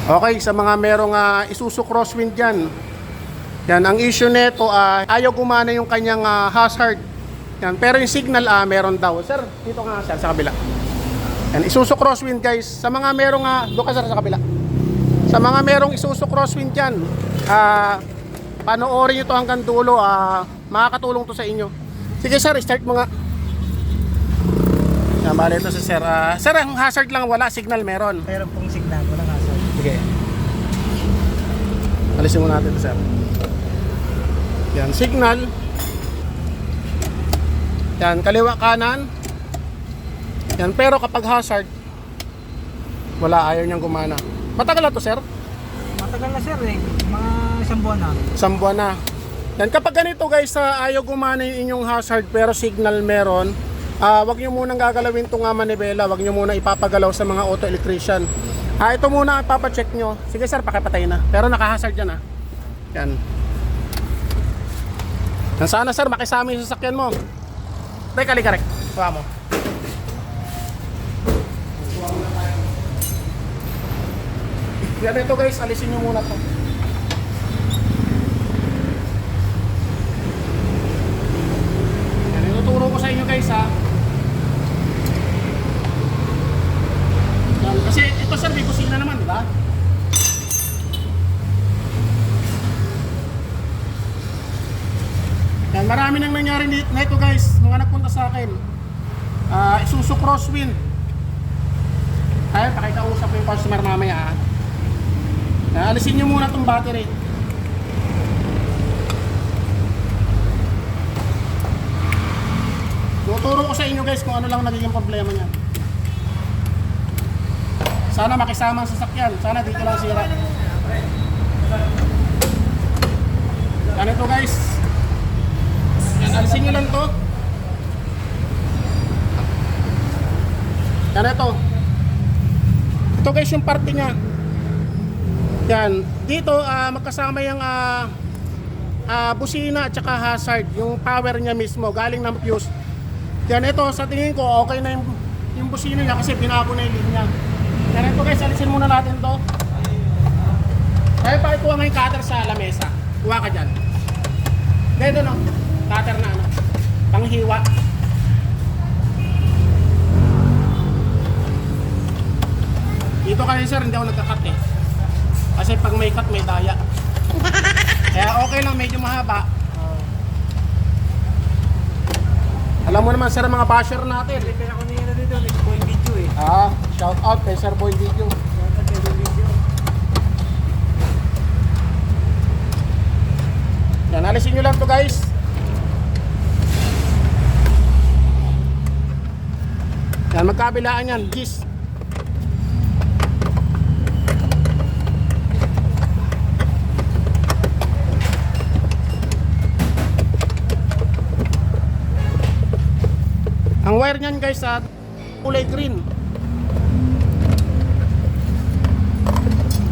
Okay, sa mga merong Isuzu Crosswind dyan, yan, ang issue nito, ayaw gumana yung kanyang hazard. Yan, pero yung signal, meron daw. Sir, dito nga sir, sa kabila. Yan, Isuzu Crosswind guys, sa mga merong, doon ka sir, sa kabila. Sa mga merong Isuzu Crosswind dyan, panoorin nyo to hanggang dulo, makakatulong to sa inyo. Sige sir, start mo nga. Yan, bali ito sa sir. Sir, ang hazard lang wala, signal meron. Meron pong signal, walang hazard. Sige. Alisin mo natin ito sir. Yan, signal. Yan, kaliwa kanan. Yan, pero kapag hazard, wala, ayaw niyang gumana. Matagal na to sir? Matagal na sir eh, mga isang buwan na. Isang buwan na. Yan, kapag ganito guys, ayaw gumana yung inyong hazard pero signal meron, wag nyo munang gagalawin itong manibela, wag nyo muna ipapagalaw sa mga auto electrician. Ito muna ipapacheck nyo. Sige sir, pakipatay na. Pero naka-hazard yan Yan. Yan, sana sir, makisama yung sasakyan mo. Teka, likarek. Kuha mo. Yan ito guys, alisin nyo muna to. Yan, ituturo ko sa inyo guys Yan, kasi ito sir, may kusina naman, di ba? Yan, marami nang nangyari na ito guys, mga nagpunta sa akin. Isuzu Crosswind. Ayun, pakikausap ko yung customer mamaya alisin nyo muna itong battery. Tuturo ko sa inyo guys kung ano lang nagiging problema niya. Sana makisama ang sasakyan. Sana dito lang sira. Yan ito guys. Yan, alisin nyo lang to. Yan ito. Ito guys yung parte niya. Yan, dito magkasama yung busina at saka hazard, yung power niya mismo galing ng fuse. Yan, ito sa tingin ko okay na yung busina niya kasi binago na yung linya. Yan ito guys, alisin muna natin to. Kaya pa ikuha nga yung cutter sa lamesa. Kuha ka dyan. Dito no, cutter na panghiwa. Dito kasi sir, hindi ako nagkakat kasi pag may cut, may daya. Kaya okay lang, medyo mahaba. Alam mo naman sir, mga basher natin. Kaya ako nila dito, Boy Video eh. Shout out kay Sir Boy Video. Shout out kay Boy Video. Yan, alisin nyo lang to guys. Yan, magkabilaan yan, gis. Ang wire niyan guys kulay green.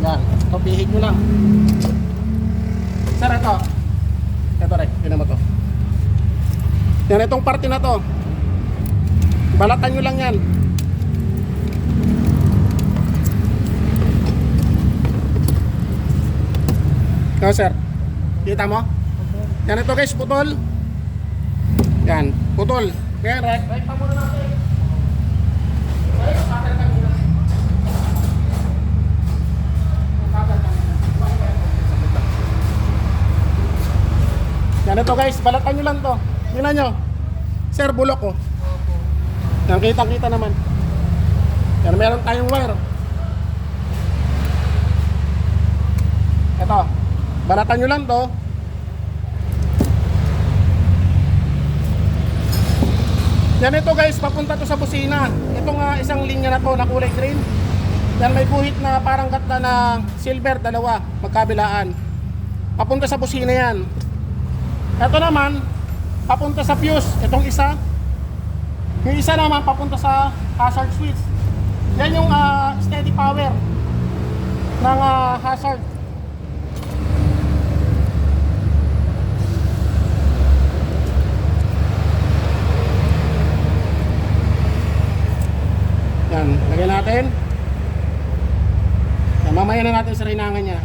Yan, ito pihig nyo lang. Sir, ito rin, yun mo to. Yan, itong parte na to, balatan nyo lang yan. Ito sir, kita mo? Yan, ito guys, putol. Yan, putol. Kaya right pa muna natin. Ay, cutter ka muna. Yan ito guys, balatan nyo lang to. Tingnan nyo. Sir, bulok ko. Yan, kitang-kita naman. Yan, meron tayong wire. Ito, balatan nyo lang to. Yan ito guys, papunta to sa busina. Itong isang linya na to na kulay green. Yan, may buhit na parang gata na silver, dalawa, magkabilaan. Papunta sa busina yan. Ito naman, papunta sa fuse. Itong isa. Yung isa naman, papunta sa hazard switch. Yan yung steady power ng hazard. Yan, lagyan natin. Yan, Mamaya na natin sa rinangan niya.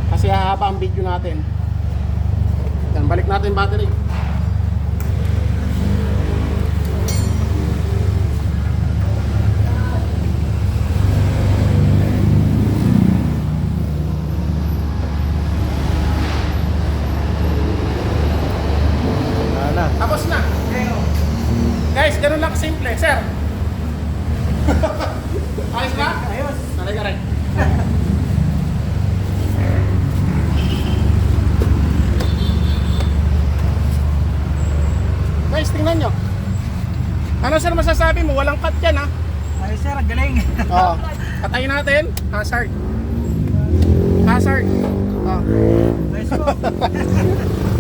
Kasi hahaba ang video natin. Yan, balik natin yung battery. Wala. Tapos na. Guys, ganun lang simple. Sir. Ayos ba? Ayos. Taray ka rin. Guys, tingnan nyo. Ano sir masasabi mo? Walang cut yan ha. Ayos sir, ang galing. Oo. Patayin natin. Hazard. Hazard. Oo. Ayos po.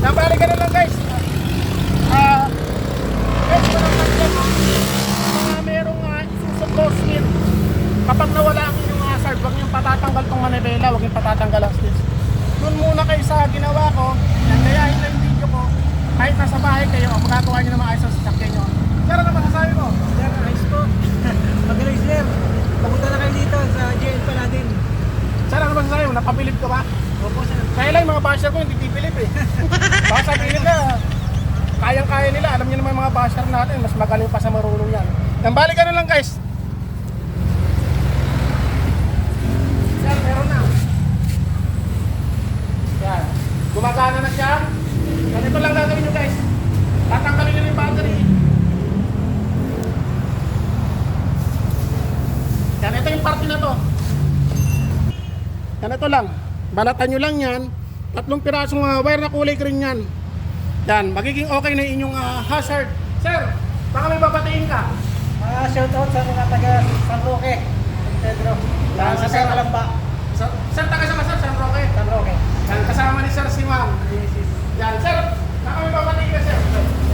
Nabalik ka na lang guys. Guys, walang cut yan ha. Mga merong Isuzu crossfit. Kapag nawala ang inyong hazard, huwag niyong patatanggal tong manibela, huwag niyong patatanggal ang stitch. Doon muna kayo sa ginawa ko. Yan, kaya ito yung video ko. Kahit nasa bahay kayo, magagawa niyo na maayos ang sasakyan nyo. Sir, ano masasabi mo? Sir, ayos po. Magaling sir. Papunta na kayo dito sa JL Paladin. Sir, ano masasabi mo? Napapilip ka ba? Opo sir. Kaya lang yung mga basher ko hindi pipilip eh. Baka sabihin nila, kayang-kaya nila. Alam niyo naman yung mga basher natin, mas magaling pa sa marunong yan. Yan, balik ka na lang guys. Sir, meron na. Yan. Gumagana na siya. Ganito lang gagawin nyo guys. Tatanggalin nyo yung battery. Yan, ito yung parte na to. Yan, ito lang. Balatan nyo lang yan. 3 pirasong wire na kulay green yan. Yan, magiging okay na yung inyong hazard. Sir, baka may babatiin ka. Shoutout sa mga taga San Roque. Pedro. Yan, sa Sir. Kalamba. Sir, taga sa Sir, San Roque. San Roque. Yan, kasama ni Sir si Ma'am. Yan, sir, baka may babatiin ka sir.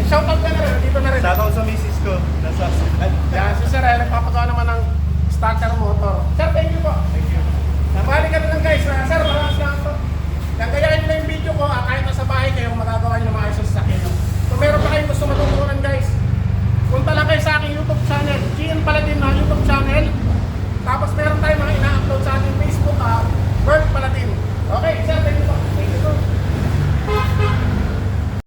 Shoutout ka na rin, dito na rin. Shoutout sa misis ko. Nasa Sudan. Yan, si Sir, nagpapagawa naman ng starter motor. Sir, thank you po. Thank you. Nabalik ka na lang guys. Sir,